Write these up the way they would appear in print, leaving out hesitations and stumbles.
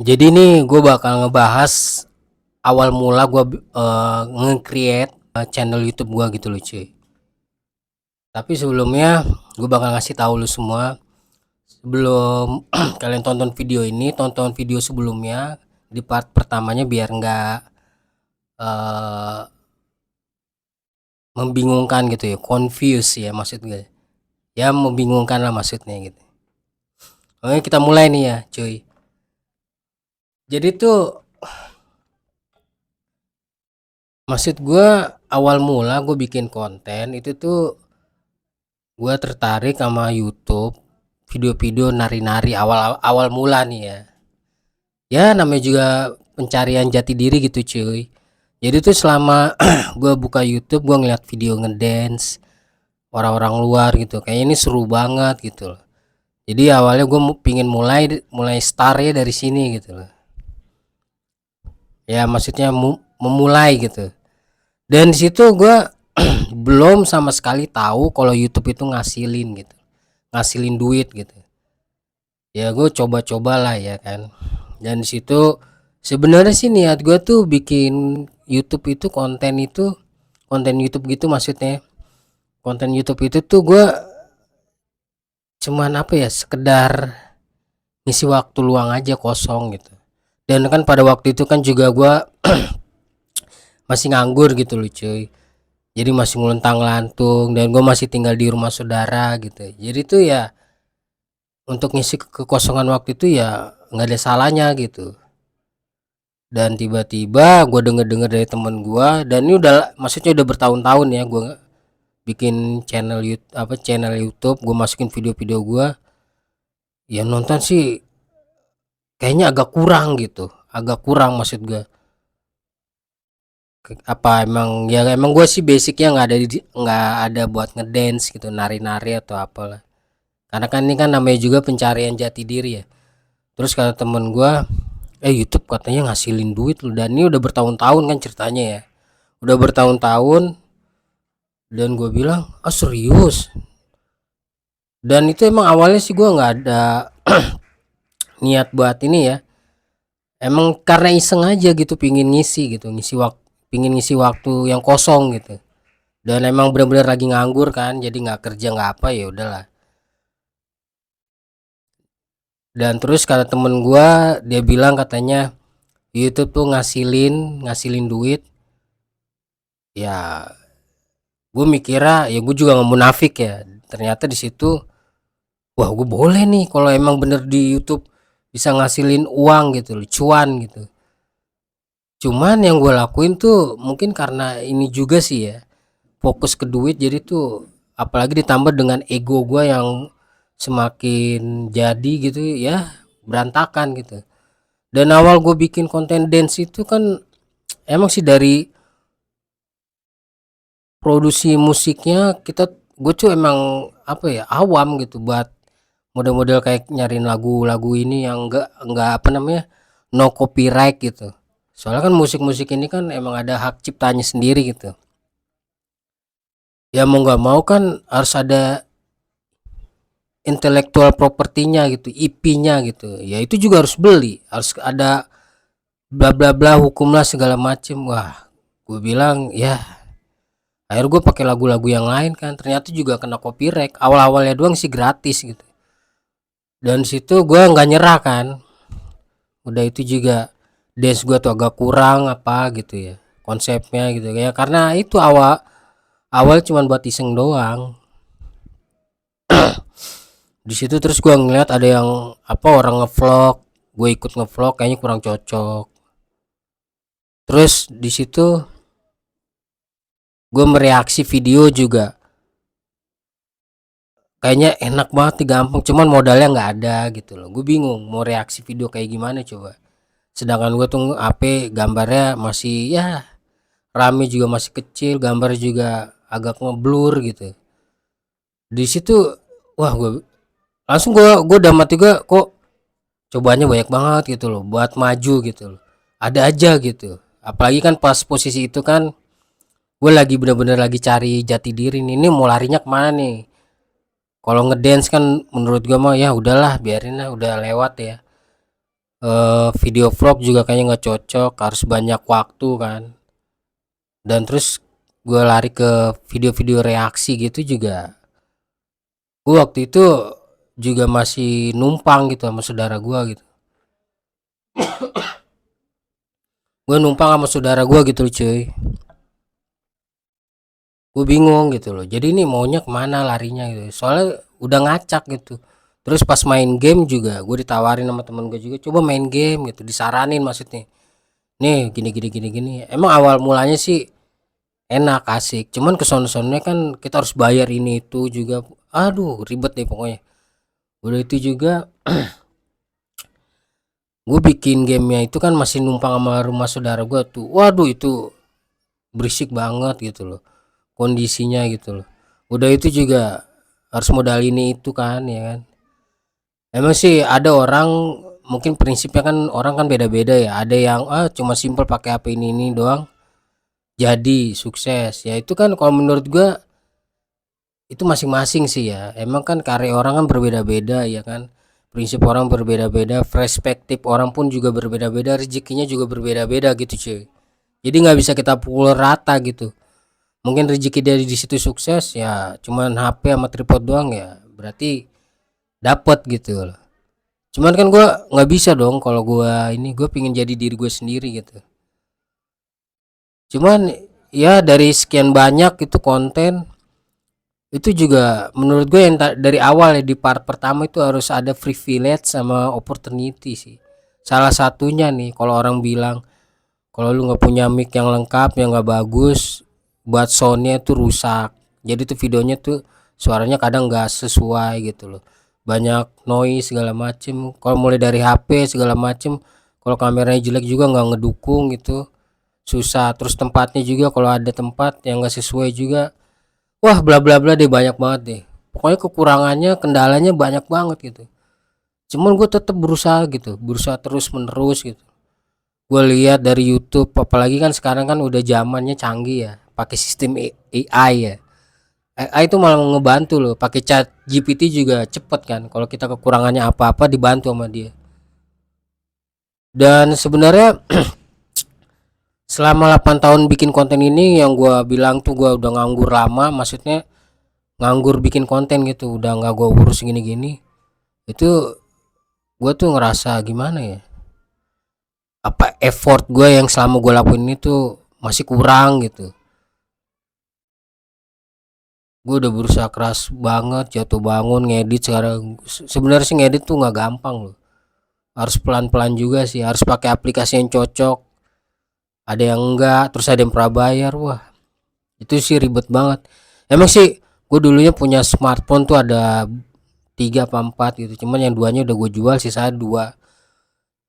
Jadi nih gue bakal ngebahas awal mula gue nge-create channel YouTube gue gitu loh cuy. Tapi sebelumnya gue bakal ngasih tahu lu semua sebelum kalian tonton video ini, tonton video sebelumnya di part pertamanya biar nggak eh, membingungkan gitu ya, confuse ya maksudnya. Ya membingungkan lah maksudnya gitu. Oke kita mulai nih ya cuy. Jadi tuh maksud gue awal mula gue bikin konten itu tuh gue tertarik sama YouTube video-video nari-nari awal awal mula nih ya. Ya namanya juga pencarian jati diri gitu cuy. Jadi tuh selama gue buka YouTube gue ngeliat video ngedance orang-orang luar gitu. Kayak ini seru banget gitu loh. Jadi awalnya gue pingin mulai mulai start ya dari sini gitu loh. Ya maksudnya memulai gitu. Dan di situ gue belum sama sekali tahu kalau YouTube itu ngasilin gitu. Ngasilin duit gitu. Ya gue coba-coba lah ya kan. Dan di situ sebenarnya sih niat gue tuh bikin YouTube itu konten YouTube gitu maksudnya. Konten YouTube itu tuh gue cuman apa ya, sekedar ngisi waktu luang aja kosong gitu. Dan kan pada waktu itu kan juga gue masih nganggur gitu loh cuy. Jadi masih ngeluntang lantung dan gue masih tinggal di rumah saudara gitu. Jadi tuh ya untuk ngisi kekosongan waktu itu ya nggak ada salahnya gitu. Dan tiba-tiba gue denger-denger dari temen gue, dan ini udah maksudnya udah bertahun-tahun ya gue bikin channel YouTube, gue masukin video-video gue, ya nonton sih kayaknya agak kurang gitu, agak kurang maksud gue. Apa emang ya emang gue sih basicnya nggak ada buat ngedance gitu, nari-nari atau apalah, karena kan ini kan namanya juga pencarian jati diri ya. Terus kata temen gue, YouTube katanya ngasilin duit loh, dan ini udah bertahun-tahun kan ceritanya ya, udah bertahun-tahun. Dan gue bilang, ah serius. Dan itu emang awalnya sih gue nggak ada niat buat ini ya, emang karena iseng aja gitu, pingin ngisi gitu, pingin ngisi waktu yang kosong gitu. Dan emang bener-bener lagi nganggur kan, jadi nggak kerja nggak apa, ya udahlah. Dan terus kata temen gue, dia bilang katanya YouTube tuh ngasilin ngasilin duit. Ya gue mikirnya ya gue juga nggak munafik ya, ternyata di situ wah gue boleh nih kalau emang bener di YouTube bisa ngasilin uang gitu loh, cuan gitu. Cuman yang gue lakuin tuh mungkin karena ini juga sih ya, fokus ke duit, jadi tuh apalagi ditambah dengan ego gue yang semakin jadi gitu ya, berantakan gitu. Dan awal gue bikin konten dance itu kan emang sih dari produksi musiknya, gue tuh emang apa ya, awam gitu buat model-model kayak nyariin lagu-lagu ini yang enggak apa namanya, no copyright gitu. Soalnya kan musik-musik ini kan emang ada hak ciptanya sendiri gitu. Ya mau nggak mau kan harus ada intellectual propertinya gitu, IP-nya gitu. Ya itu juga harus beli, harus ada bla bla bla hukum lah segala macem. Wah, gue bilang ya, akhirnya gue pakai lagu-lagu yang lain kan. Ternyata juga kena copyright. Awal-awalnya doang sih gratis gitu. Dan situ gue nggak nyerah kan. Udah itu juga dance gue tuh agak kurang apa gitu ya, konsepnya gitu ya, karena itu awal awal cuman buat iseng doang di situ. Terus gue ngeliat ada yang apa, orang ngevlog, gue ikut ngevlog, kayaknya kurang cocok. Terus di situ gue mereaksi video juga, kayaknya enak banget nih, gampang, cuman modalnya nggak ada gitu loh. Gue bingung mau reaksi video kayak gimana coba, sedangkan gue tuh HP gambarnya masih ya, rame juga masih kecil, gambar juga agak ngeblur gitu. Di situ wah gue udah mati, gue kok cobanya banyak banget gitu loh buat maju gitu loh, ada aja gitu. Apalagi kan pas posisi itu kan gue lagi bener-bener lagi cari jati diri nih, ini mau larinya kemana nih. Kalau ngedance kan menurut gue mah ya udahlah, biarin lah, udah lewat ya. video vlog juga kayaknya nggak cocok, harus banyak waktu kan. Dan terus gue lari ke video-video reaksi gitu juga. Gue waktu itu juga masih numpang gitu sama saudara gue gitu. Gue numpang sama saudara gue gitu loh cuy. Gue bingung gitu loh. Jadi ini maunya kemana larinya gitu. Soalnya udah ngacak gitu. Terus pas main game juga gue ditawarin sama temen gue juga, coba main game gitu, disaranin maksudnya. Nih gini gini gini gini. Emang awal mulanya sih enak asik. Cuman keson-sonnya kan kita harus bayar ini itu juga. Aduh ribet deh pokoknya. Udah itu juga gue bikin gamenya itu kan masih numpang sama rumah saudara gue tuh. Waduh itu berisik banget gitu loh kondisinya gitu loh. Udah itu juga harus modal ini itu kan ya kan. Emang sih ada orang mungkin prinsipnya kan orang kan beda-beda ya. Ada yang cuma simple pakai HP ini doang jadi sukses. Ya itu kan kalau menurut gua itu masing-masing sih ya. Emang kan karya orang kan berbeda-beda ya kan. Prinsip orang berbeda-beda, perspektif orang pun juga berbeda-beda, rezekinya juga berbeda-beda gitu cuy. Jadi nggak bisa kita pukul rata gitu. Mungkin rezeki dari di situ sukses ya cuman HP sama tripod doang ya berarti dapat gitu loh. Cuman kan gue nggak bisa dong kalau gue ini gue pingin jadi diri gue sendiri gitu. Cuman ya dari sekian banyak itu konten itu juga menurut gue yang dari awal ya di part pertama itu harus ada privilege sama opportunity sih. Salah satunya nih kalau orang bilang kalau lu nggak punya mic yang lengkap yang nggak bagus buat soundnya tuh rusak. Jadi tuh videonya tuh suaranya kadang nggak sesuai gitu loh. Banyak noise segala macem. Kalau mulai dari HP segala macem, kalau kameranya jelek juga nggak ngedukung gitu, susah. Terus tempatnya juga kalau ada tempat yang nggak sesuai juga, wah bla bla bla deh banyak banget deh. Pokoknya kekurangannya, kendalanya banyak banget gitu. Cuman gue tetap berusaha gitu, berusaha terus menerus gitu. Gue lihat dari YouTube, apalagi kan sekarang kan udah zamannya canggih ya, pakai sistem AI ya. AI itu malah ngebantu loh, pakai chat GPT juga cepet kan. Kalau kita kekurangannya apa-apa dibantu sama dia. Dan sebenarnya selama 8 tahun bikin konten ini yang gua bilang tuh gua udah nganggur lama, maksudnya nganggur bikin konten gitu, udah nggak gua urus gini-gini. Itu gua tuh ngerasa gimana ya? Apa effort gua yang selama gua lakuin itu masih kurang gitu. Gue udah berusaha keras banget, jatuh bangun ngedit sekarang. Sebenarnya sih ngedit tuh nggak gampang loh, harus pelan-pelan juga sih, harus pakai aplikasi yang cocok, ada yang enggak, terus ada yang prabayar. Wah itu sih ribet banget. Emang sih gue dulunya punya smartphone tuh ada 3 apa 4 gitu, cuman yang duanya udah gue jual, sisa dua.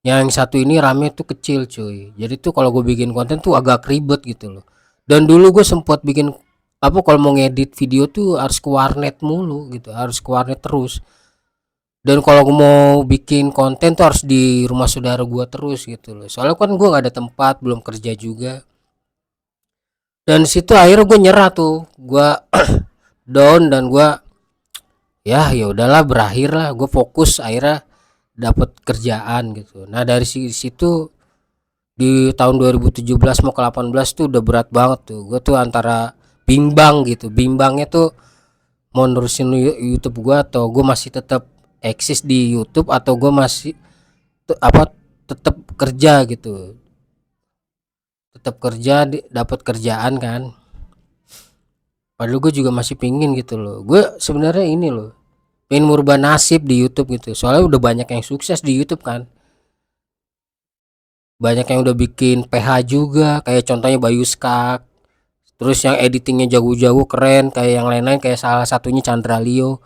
Yang satu ini RAM-nya tuh kecil cuy, jadi tuh kalau gue bikin konten tuh agak ribet gitu loh. Dan dulu gue sempat bikin apa, kalau mau ngedit video tuh harus ke warnet mulu gitu, harus ke warnet terus. Dan kalau gue mau bikin konten tuh harus di rumah saudara gue terus gitu loh, soalnya kan gue nggak ada tempat, belum kerja juga. Dan situ akhirnya gue nyerah tuh, gue down, dan gue ya udahlah, berakhir lah, gue fokus akhirnya dapat kerjaan gitu. Nah dari situ di tahun 2017 mau ke 18 tuh udah berat banget tuh, gue tuh antara bimbang gitu, bimbangnya tuh mau nerusin YouTube gue atau gue masih tetap eksis di YouTube, atau gue masih apa tetap kerja gitu, tetap kerja dapat kerjaan kan. Padahal gue juga masih pingin gitu loh, gue sebenarnya ini loh pengen merubah nasib di YouTube gitu, soalnya udah banyak yang sukses di YouTube kan, banyak yang udah bikin PH juga, kayak contohnya Bayu Skak. Terus yang editingnya jago-jago keren kayak yang lain-lain, kayak salah satunya Chandra Leo.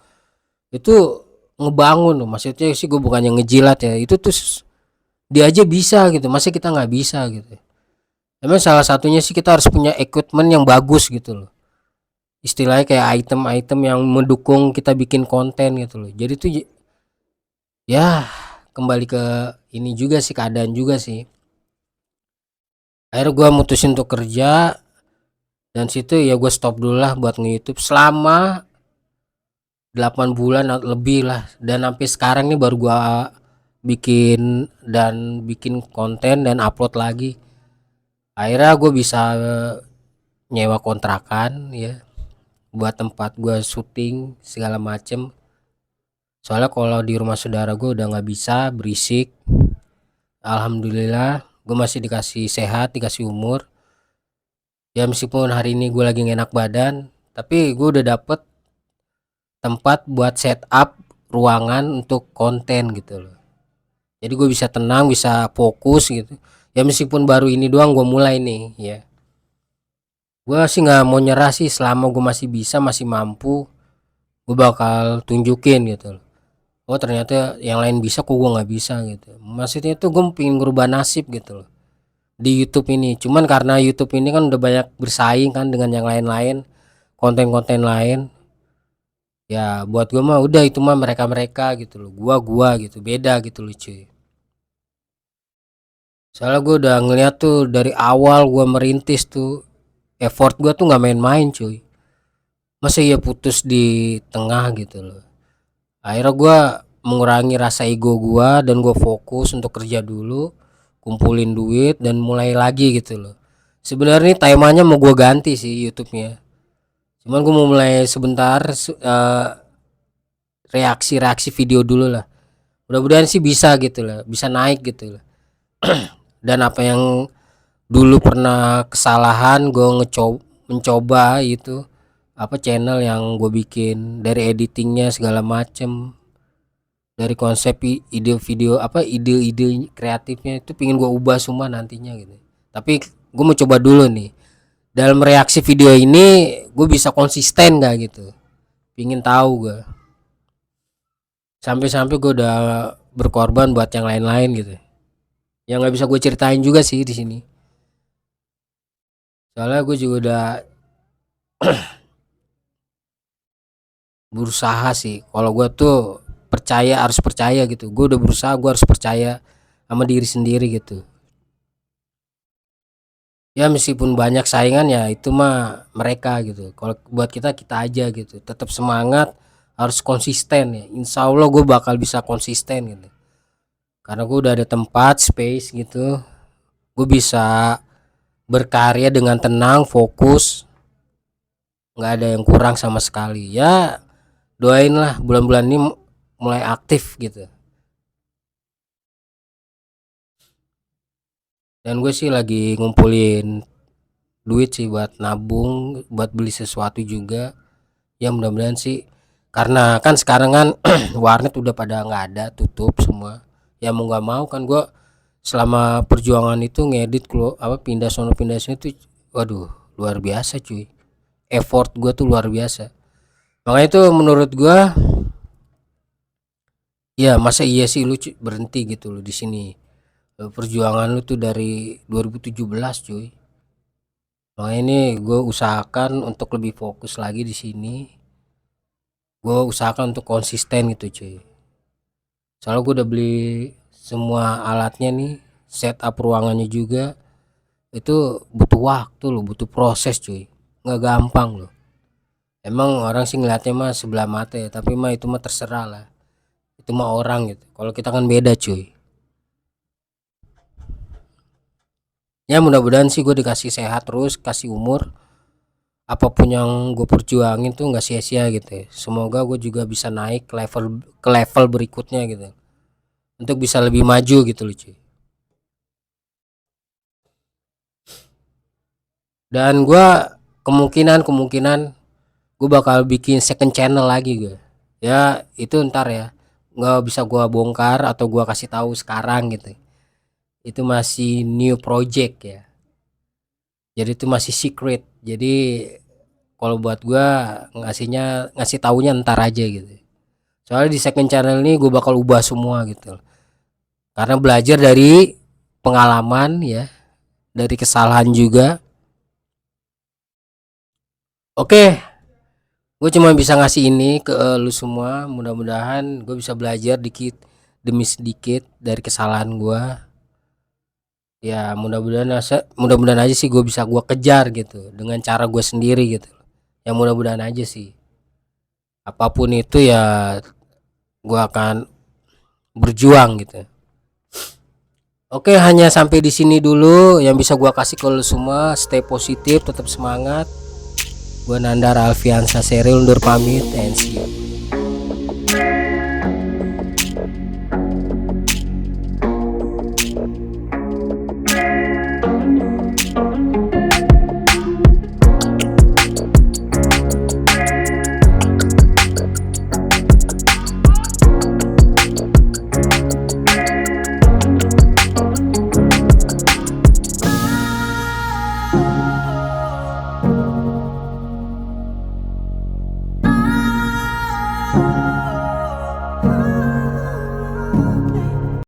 Itu ngebangun loh, maksudnya sih gue bukannya ngejilat ya, itu tuh dia aja bisa gitu, masa kita nggak bisa gitu. Emang salah satunya sih kita harus punya equipment yang bagus gitu loh, istilahnya kayak item-item yang mendukung kita bikin konten gitu loh. Jadi tuh ya kembali ke ini juga sih, keadaan juga sih. Akhirnya gue mutusin untuk kerja, dan situ ya gue stop dulu lah buat nge-YouTube selama 8 bulan lebih lah, dan sampai sekarang nih baru gue bikin konten dan upload lagi. Akhirnya gue bisa nyewa kontrakan ya buat tempat gue syuting segala macem. Soalnya kalau di rumah saudara gue udah nggak bisa, berisik. Alhamdulillah gue masih dikasih sehat, dikasih umur. Ya meskipun hari ini gue lagi gak enak badan, tapi gue udah dapet tempat buat setup ruangan untuk konten gitu loh. Jadi gue bisa tenang, bisa fokus gitu. Ya meskipun baru ini doang gue mulai nih ya. Gue sih nggak mau nyerah sih, selama gue masih bisa, masih mampu, gue bakal tunjukin gitu loh. Oh ternyata yang lain bisa, kok gue nggak bisa gitu. Maksudnya tuh gue pengen ngerubah nasib gitu loh di YouTube ini. Cuman karena YouTube ini kan udah banyak bersaing kan dengan yang lain-lain, konten-konten lain. Ya buat gue mah udah, itu mah mereka-mereka gitu loh. Gua gitu, beda gitu loh cuy. Soalnya gue udah ngeliat tuh dari awal gue merintis tuh, effort gue tuh nggak main-main cuy. Masa iya putus di tengah gitu loh. Akhirnya gue mengurangi rasa ego gue dan gue fokus untuk kerja dulu, kumpulin duit dan mulai lagi gitu loh. Sebenarnya temanya mau gue ganti sih YouTube-nya. Cuman gue mau mulai sebentar, reaksi-reaksi video dulu lah. Mudah-mudahan sih bisa gitu lah, bisa naik gitu lah. Dan apa yang dulu pernah kesalahan gue mencoba itu, apa channel yang gue bikin dari editingnya segala macem, dari konsep ide video, apa ide-ide kreatifnya itu pingin gue ubah semua nantinya gitu. Tapi gue mau coba dulu nih, dalam reaksi video ini gue bisa konsisten gak gitu, pingin tahu gue. Sampai-sampai gue udah berkorban buat yang lain-lain gitu, yang nggak bisa gue ceritain juga sih di sini. Soalnya gue juga udah berusaha sih. Kalau gue tuh percaya, harus percaya gitu. Gue udah berusaha, gue harus percaya sama diri sendiri gitu. Ya meskipun banyak saingan ya itu mah mereka gitu. Kalau buat kita, kita aja gitu. Tetap semangat, harus konsisten ya. Insya Allah gue bakal bisa konsisten gitu. Karena gue udah ada tempat, space gitu. Gue bisa berkarya dengan tenang, fokus, nggak ada yang kurang sama sekali. Ya doain lah bulan-bulan ini mulai aktif gitu. Dan gue sih lagi ngumpulin duit sih buat nabung, buat beli sesuatu juga. Ya mudah-mudahan sih, karena kan sekarang kan warnet udah pada nggak ada, tutup semua. Ya mau nggak mau kan gue selama perjuangan itu ngedit apa pindah sono pindah sini tuh, waduh luar biasa cuy. Effort gue tuh luar biasa. Makanya itu menurut gue, ya masa iya sih lu berhenti gitu loh di sini. Perjuangan lu tuh dari 2017 cuy. Makanya ini gue usahakan untuk lebih fokus lagi di sini. Gue usahakan untuk konsisten gitu cuy. Soalnya gue udah beli semua alatnya nih, setup ruangannya juga. Itu butuh waktu loh, butuh proses cuy. Nggak gampang loh. Emang orang sih ngeliatnya mah sebelah mata ya, tapi mah itu mah terserah lah. Itu mah orang gitu. Kalau kita kan beda cuy. Ya mudah-mudahan sih gue dikasih sehat terus, kasih umur. Apapun yang gue perjuangin tuh nggak sia-sia gitu ya. Semoga gue juga bisa naik ke level berikutnya gitu, untuk bisa lebih maju gitu loh cuy. Dan gue kemungkinan gue bakal bikin second channel lagi gue. Ya itu ntar ya, nggak bisa gue bongkar atau gue kasih tahu sekarang gitu. Itu masih new project ya, jadi itu masih secret. Jadi kalau buat gue ngasih taunya ntar aja gitu. Soalnya di second channel ini gue bakal ubah semua gitu, karena belajar dari pengalaman ya, dari kesalahan juga. Oke, gue cuma bisa ngasih ini ke lu semua. Mudah-mudahan gue bisa belajar dikit demi sedikit dari kesalahan gue. Ya mudah-mudahan aja sih gue bisa gue kejar gitu dengan cara gue sendiri gitu. Ya mudah-mudahan aja sih. Apapun itu ya gue akan berjuang gitu. Oke, hanya sampai di sini dulu yang bisa gua kasih ke lu semua. Stay positif, tetap semangat. Gua Nandar Alfiansa Seril undur pamit and see you.